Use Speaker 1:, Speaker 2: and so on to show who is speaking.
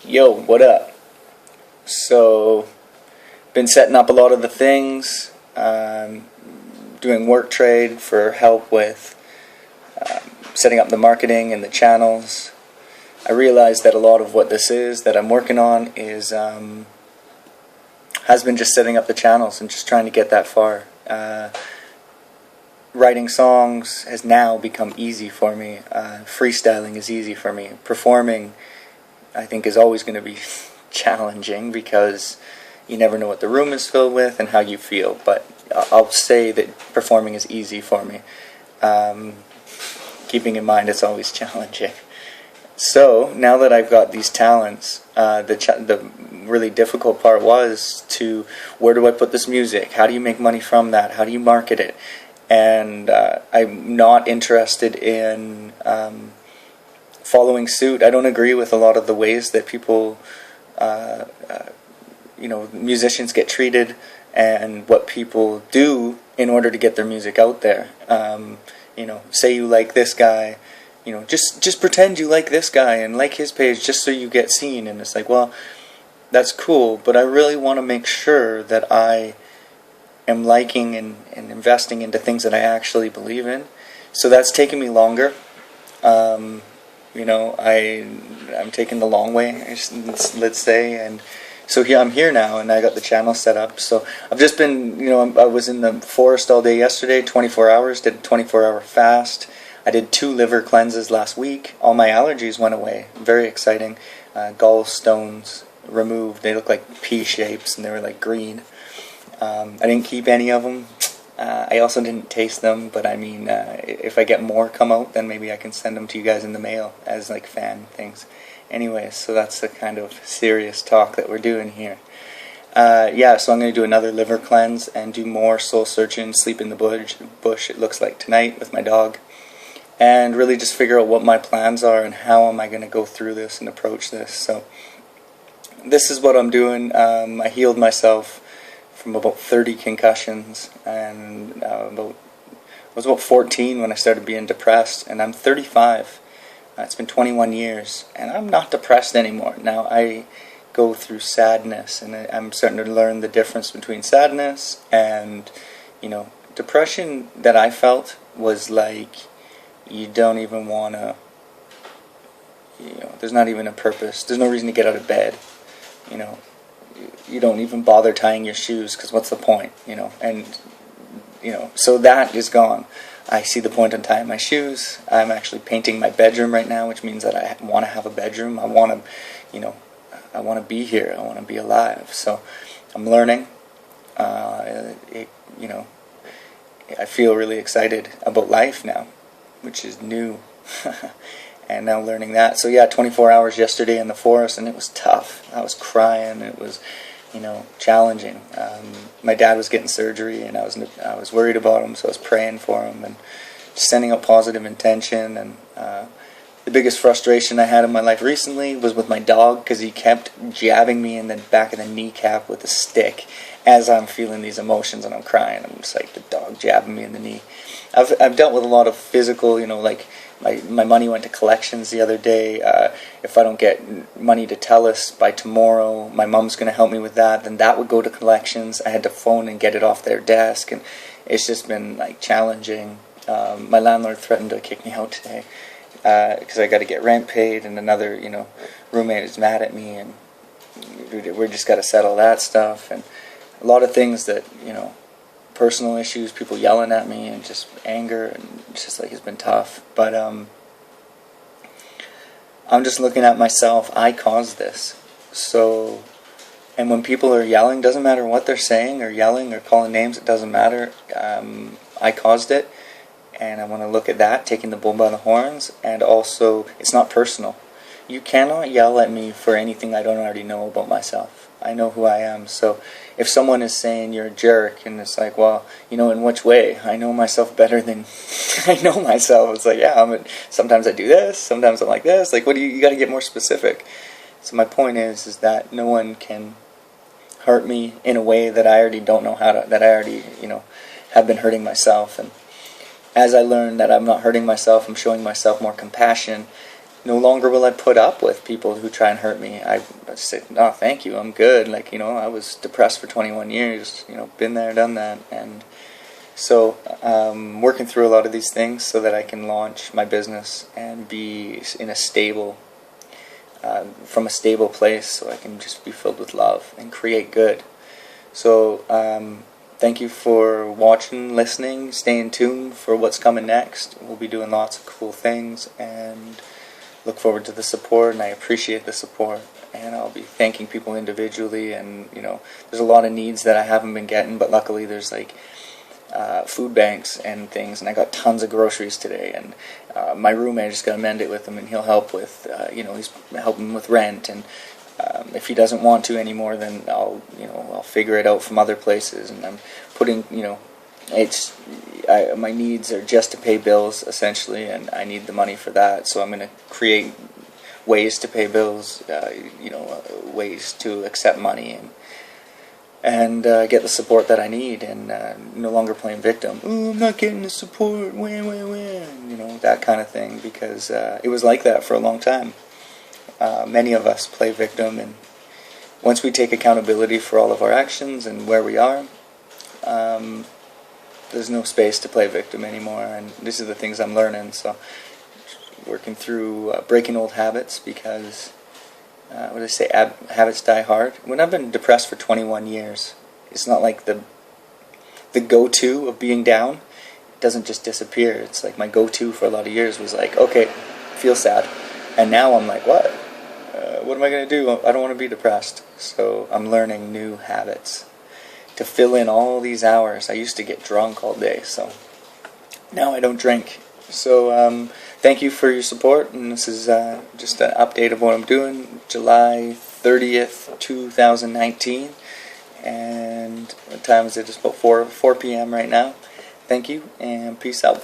Speaker 1: Yo, what up? So, been setting up a lot of the things, doing work trade for help with setting up the marketing and the channels. I realized that a lot of what this is that I'm working on is has been just setting up the channels and just trying to get that far. Writing songs has now become easy for me. Freestyling is easy for me. Performing, I think, is always going to be challenging because you never know what the room is filled with and how you feel. But I'll say that performing is easy for me. Keeping in mind it's always challenging. So now that I've got these talents, the really difficult part was to, where do I put this music? How do you make money from that? How do you market it? And I'm not interested in following suit. I don't agree with a lot of the ways that people, musicians get treated and what people do in order to get their music out there. Say you like this guy, just pretend you like this guy and like his page just so you get seen. And it's like, well, that's cool, but I really want to make sure that I am liking and investing into things that I actually believe in. So that's taken me longer. I'm taking the long way, let's say, and so here I'm here now, and I got the channel set up. So I've just been, I was in the forest all day yesterday, 24 hours, did a 24-hour fast. I did 2 liver cleanses last week. All my allergies went away. Very exciting. Gallstones removed. They look like pea shapes, and they were like green. I didn't keep any of them. I also didn't taste them, but I mean, if I get more come out, then maybe I can send them to you guys in the mail as like fan things. Anyways, so that's the kind of serious talk that we're doing here. So I'm going to do another liver cleanse and do more soul searching, sleep in the bush, it looks like tonight with my dog. And really just figure out what my plans are and how am I going to go through this and approach this. So this is what I'm doing. I healed myself from about 30 concussions, and I was about 14 when I started being depressed, and I'm 35. It's been 21 years, and I'm not depressed anymore. Now I go through sadness, and I'm starting to learn the difference between sadness and, depression that I felt was like, you don't even want to, there's not even a purpose. There's no reason to get out of bed, You don't even bother tying your shoes because what's the point, so that is gone. I see the point in tying my shoes. I'm actually painting my bedroom right now, which means that I want to have a bedroom. I want to, I want to be here. I want to be alive. So I'm learning. I feel really excited about life now, which is new. And now learning that. So yeah, 24 hours yesterday in the forest, and it was tough. I was crying. It was, challenging. My dad was getting surgery, and I was worried about him, so I was praying for him and sending a positive intention. And the biggest frustration I had in my life recently was with my dog, because he kept jabbing me in the back of the kneecap with a stick as I'm feeling these emotions and I'm crying. I'm just like, the dog jabbing me in the knee. I've dealt with a lot of physical, like my money went to collections the other day. If I don't get money to TELUS by tomorrow, my mom's going to help me with that. Then that would go to collections. I had to phone and get it off their desk, and it's just been like challenging. My landlord threatened to kick me out today because I got to get rent paid, and another roommate is mad at me, and we just got to settle that stuff, and a lot of things that personal issues, people yelling at me, and just anger, and it's just like, it's been tough. But I'm just looking at myself. I caused this. So, and when people are yelling, doesn't matter what they're saying or yelling or calling names, it doesn't matter. I caused it, and I want to look at that, taking the bull by the horns. And also, it's not personal. You cannot yell at me for anything I don't already know about myself. I know who I am. So if someone is saying you're a jerk, and it's like, well, in which way? I know myself better than I know myself. It's like, yeah, sometimes I do this, sometimes I'm like this. Like, what do you got to get more specific. So my point is that no one can hurt me in a way that I already don't know how to, that I already, have been hurting myself. And as I learn that I'm not hurting myself, I'm showing myself more compassion, no longer will I put up with people who try and hurt me. I said, no, thank you, I'm good. Like, you know, I was depressed for 21 years, you know, been there, done that. And so working through a lot of these things so that I can launch my business and be in a stable, from a stable place, so I can just be filled with love and create good. So thank you for watching, listening, staying tuned for what's coming next. We'll be doing lots of cool things, and look forward to the support, and I appreciate the support. And I'll be thanking people individually, and you know, there's a lot of needs that I haven't been getting, but luckily there's like food banks and things, and I got tons of groceries today, and my roommate just got to mend it with him, and he'll help with, you know, he's helping with rent, and if he doesn't want to anymore, then I'll figure it out from other places, and I'm putting, you know, my needs are just to pay bills essentially, and I need the money for that, so I'm going to create ways to pay bills, you know, ways to accept money, and get the support that I need, and no longer playing victim. Oh, I'm not getting the support, when, you know, that kind of thing, because it was like that for a long time. Many of us play victim, and once we take accountability for all of our actions and where we are, there's no space to play victim anymore, and these are the things I'm learning, so working through breaking old habits, because what do they say, habits die hard. When I've been depressed for 21 years, it's not like the go-to of being down doesn't just disappear. It's like my go-to for a lot of years was like, okay, feel sad, and now I'm like, what am I going to do? I don't want to be depressed. So I'm learning new habits to fill in all these hours. I used to get drunk all day, so now I don't drink. So thank you for your support, and this is just an update of what I'm doing. July 30th, 2019, and what time is it? It's about 4 p.m. right now. Thank you, and peace out.